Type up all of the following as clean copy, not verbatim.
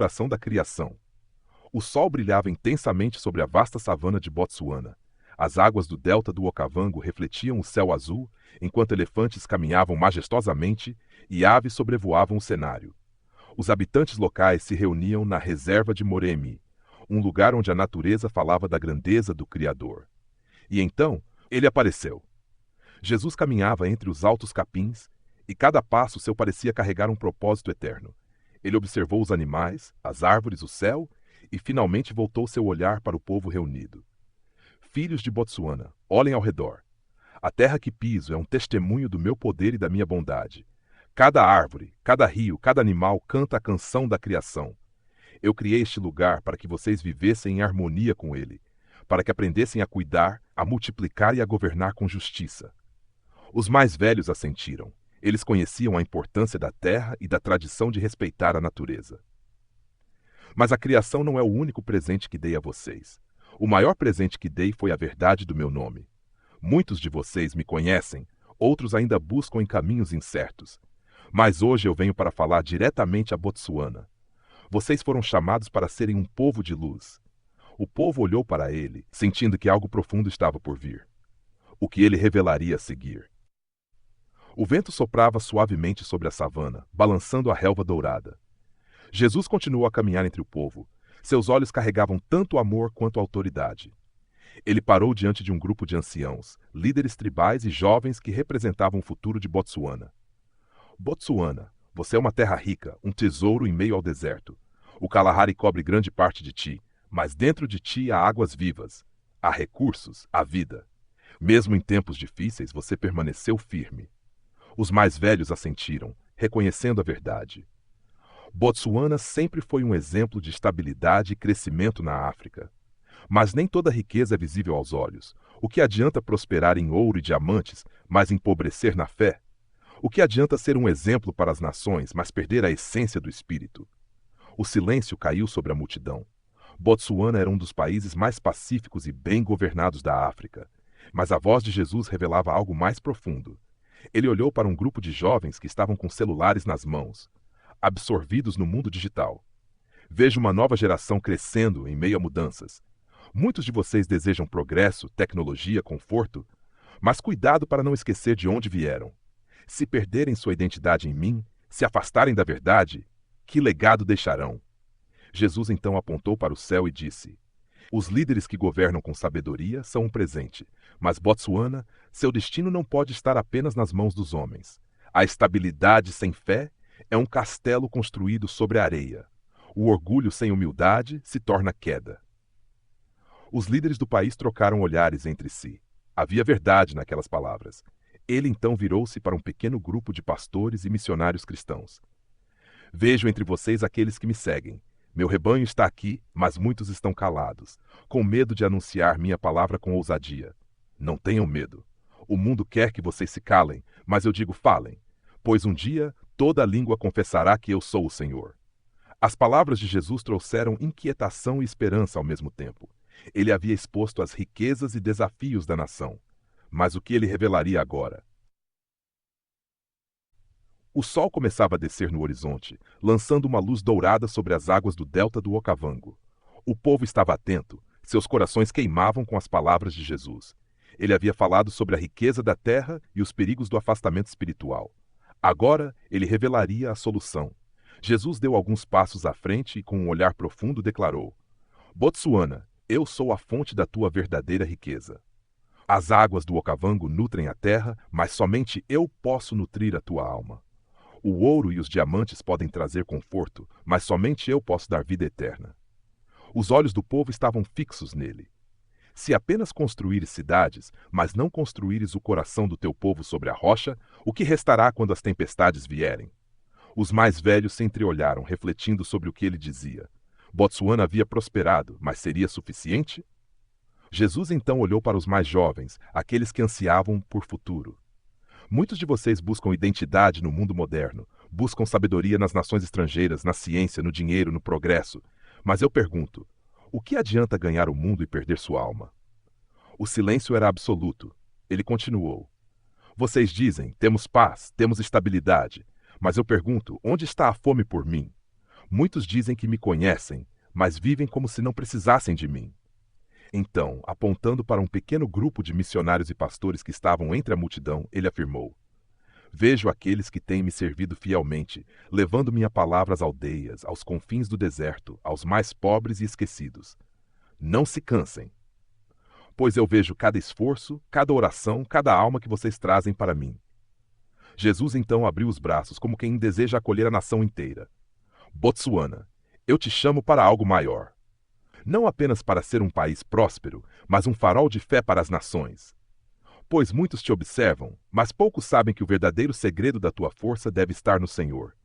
coração da criação. O sol brilhava intensamente sobre a vasta savana de Botsuana. As águas do delta do Okavango refletiam o céu azul, enquanto elefantes caminhavam majestosamente e aves sobrevoavam o cenário. Os habitantes locais se reuniam na reserva de Moremi, um lugar onde a natureza falava da grandeza do Criador. E então, ele apareceu. Jesus caminhava entre os altos capins, e cada passo seu parecia carregar um propósito eterno. Ele observou os animais, as árvores, o céu, e finalmente voltou seu olhar para o povo reunido. Filhos de Botsuana, olhem ao redor. A terra que piso é um testemunho do meu poder e da minha bondade. Cada árvore, cada rio, cada animal canta a canção da criação. Eu criei este lugar para que vocês vivessem em harmonia com ele, para que aprendessem a cuidar, a multiplicar e a governar com justiça. Os mais velhos assentiram. Eles conheciam a importância da terra e da tradição de respeitar a natureza. Mas a criação não é o único presente que dei a vocês. O maior presente que dei foi a verdade do meu nome. Muitos de vocês me conhecem, outros ainda buscam em caminhos incertos. Mas hoje eu venho para falar diretamente a Botsuana. Vocês foram chamados para serem um povo de luz. O povo olhou para ele, sentindo que algo profundo estava por vir. O que ele revelaria a seguir. O vento soprava suavemente sobre a savana, balançando a relva dourada. Jesus continuou a caminhar entre o povo. Seus olhos carregavam tanto amor quanto autoridade. Ele parou diante de um grupo de anciãos, líderes tribais e jovens que representavam o futuro de Botsuana. Botsuana, você é uma terra rica, um tesouro em meio ao deserto. O Kalahari cobre grande parte de ti, mas dentro de ti há águas vivas. Há recursos, há vida. Mesmo em tempos difíceis, você permaneceu firme. Os mais velhos assentiram, reconhecendo a verdade. Botsuana sempre foi um exemplo de estabilidade e crescimento na África. Mas nem toda riqueza é visível aos olhos. O que adianta prosperar em ouro e diamantes, mas empobrecer na fé? O que adianta ser um exemplo para as nações, mas perder a essência do espírito? O silêncio caiu sobre a multidão. Botsuana era um dos países mais pacíficos e bem governados da África. Mas a voz de Jesus revelava algo mais profundo. Ele olhou para um grupo de jovens que estavam com celulares nas mãos, absorvidos no mundo digital. Vejo uma nova geração crescendo em meio a mudanças. Muitos de vocês desejam progresso, tecnologia, conforto, mas cuidado para não esquecer de onde vieram. Se perderem sua identidade em mim, se afastarem da verdade, que legado deixarão? Jesus então apontou para o céu e disse: os líderes que governam com sabedoria são um presente, mas Botsuana, seu destino não pode estar apenas nas mãos dos homens. A estabilidade sem fé é um castelo construído sobre a areia. O orgulho sem humildade se torna queda. Os líderes do país trocaram olhares entre si. Havia verdade naquelas palavras. Ele então virou-se para um pequeno grupo de pastores e missionários cristãos. Vejo entre vocês aqueles que me seguem. Meu rebanho está aqui, mas muitos estão calados, com medo de anunciar minha palavra com ousadia. Não tenham medo. O mundo quer que vocês se calem, mas eu digo falem, pois um dia toda língua confessará que eu sou o Senhor. As palavras de Jesus trouxeram inquietação e esperança ao mesmo tempo. Ele havia exposto as riquezas e desafios da nação. Mas o que ele revelaria agora? O sol começava a descer no horizonte, lançando uma luz dourada sobre as águas do delta do Okavango. O povo estava atento, seus corações queimavam com as palavras de Jesus. Ele havia falado sobre a riqueza da terra e os perigos do afastamento espiritual. Agora, ele revelaria a solução. Jesus deu alguns passos à frente e, com um olhar profundo, declarou: Botsuana, eu sou a fonte da tua verdadeira riqueza. As águas do Okavango nutrem a terra, mas somente eu posso nutrir a tua alma. O ouro e os diamantes podem trazer conforto, mas somente eu posso dar vida eterna. Os olhos do povo estavam fixos nele. Se apenas construíres cidades, mas não construíres o coração do teu povo sobre a rocha, o que restará quando as tempestades vierem? Os mais velhos se entreolharam, refletindo sobre o que ele dizia. Botsuana havia prosperado, mas seria suficiente? Jesus então olhou para os mais jovens, aqueles que ansiavam por futuro. Muitos de vocês buscam identidade no mundo moderno, buscam sabedoria nas nações estrangeiras, na ciência, no dinheiro, no progresso. Mas eu pergunto, o que adianta ganhar o mundo e perder sua alma? O silêncio era absoluto. Ele continuou. Vocês dizem, temos paz, temos estabilidade. Mas eu pergunto, onde está a fome por mim? Muitos dizem que me conhecem, mas vivem como se não precisassem de mim. Então, apontando para um pequeno grupo de missionários e pastores que estavam entre a multidão, ele afirmou: Vejo aqueles que têm me servido fielmente, levando minha palavra às aldeias, aos confins do deserto, aos mais pobres e esquecidos. Não se cansem, pois eu vejo cada esforço, cada oração, cada alma que vocês trazem para mim. Jesus então abriu os braços, como quem deseja acolher a nação inteira. Botsuana, eu te chamo para algo maior. Não apenas para ser um país próspero, mas um farol de fé para as nações. Pois muitos te observam, mas poucos sabem que o verdadeiro segredo da tua força deve estar no Senhor.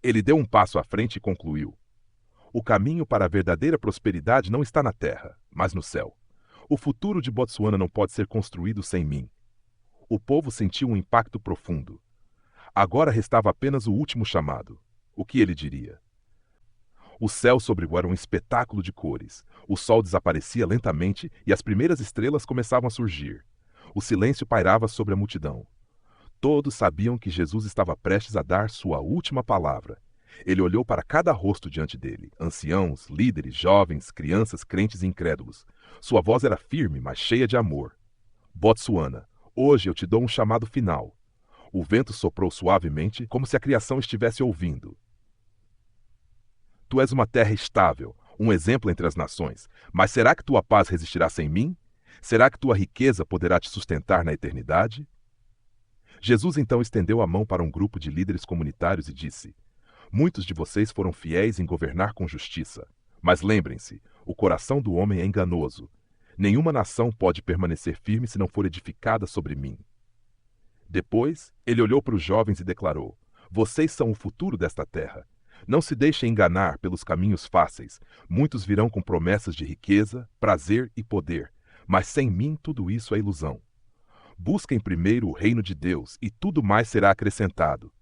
Ele deu um passo à frente e concluiu: O caminho para a verdadeira prosperidade não está na terra, mas no céu. O futuro de Botsuana não pode ser construído sem mim. O povo sentiu um impacto profundo. Agora restava apenas o último chamado. O que ele diria? O céu sobre o era um espetáculo de cores. O sol desaparecia lentamente e as primeiras estrelas começavam a surgir. O silêncio pairava sobre a multidão. Todos sabiam que Jesus estava prestes a dar sua última palavra. Ele olhou para cada rosto diante dele, anciãos, líderes, jovens, crianças, crentes e incrédulos. Sua voz era firme, mas cheia de amor. Botsuana, hoje eu te dou um chamado final. O vento soprou suavemente, como se a criação estivesse ouvindo. Tu és uma terra estável, um exemplo entre as nações. Mas será que tua paz resistirá sem mim? Será que tua riqueza poderá te sustentar na eternidade? Jesus então estendeu a mão para um grupo de líderes comunitários e disse: Muitos de vocês foram fiéis em governar com justiça. Mas lembrem-se, o coração do homem é enganoso. Nenhuma nação pode permanecer firme se não for edificada sobre mim. Depois, ele olhou para os jovens e declarou: Vocês são o futuro desta terra. Não se deixem enganar pelos caminhos fáceis. Muitos virão com promessas de riqueza, prazer e poder. Mas sem mim tudo isso é ilusão. Busquem primeiro o reino de Deus e tudo mais será acrescentado.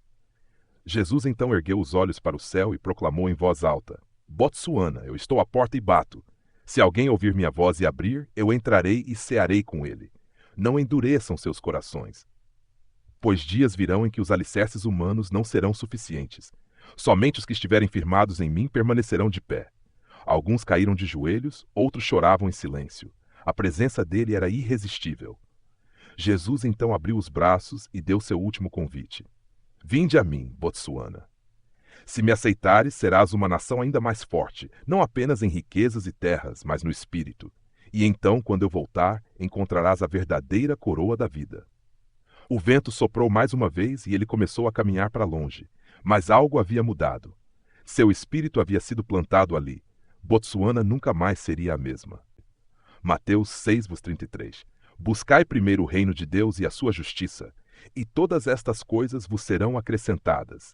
Jesus então ergueu os olhos para o céu e proclamou em voz alta: Botsuana, eu estou à porta e bato. Se alguém ouvir minha voz e abrir, eu entrarei e cearei com ele. Não endureçam seus corações. Pois dias virão em que os alicerces humanos não serão suficientes. Somente os que estiverem firmados em mim permanecerão de pé. Alguns caíram de joelhos, outros choravam em silêncio. A presença dele era irresistível. Jesus então abriu os braços e deu seu último convite. Vinde a mim, Botsuana. Se me aceitares, serás uma nação ainda mais forte, não apenas em riquezas e terras, mas no espírito. E então, quando eu voltar, encontrarás a verdadeira coroa da vida. O vento soprou mais uma vez e ele começou a caminhar para longe. Mas algo havia mudado. Seu espírito havia sido plantado ali. Botsuana nunca mais seria a mesma. Mateus 6:33. Buscai primeiro o reino de Deus e a sua justiça, e todas estas coisas vos serão acrescentadas.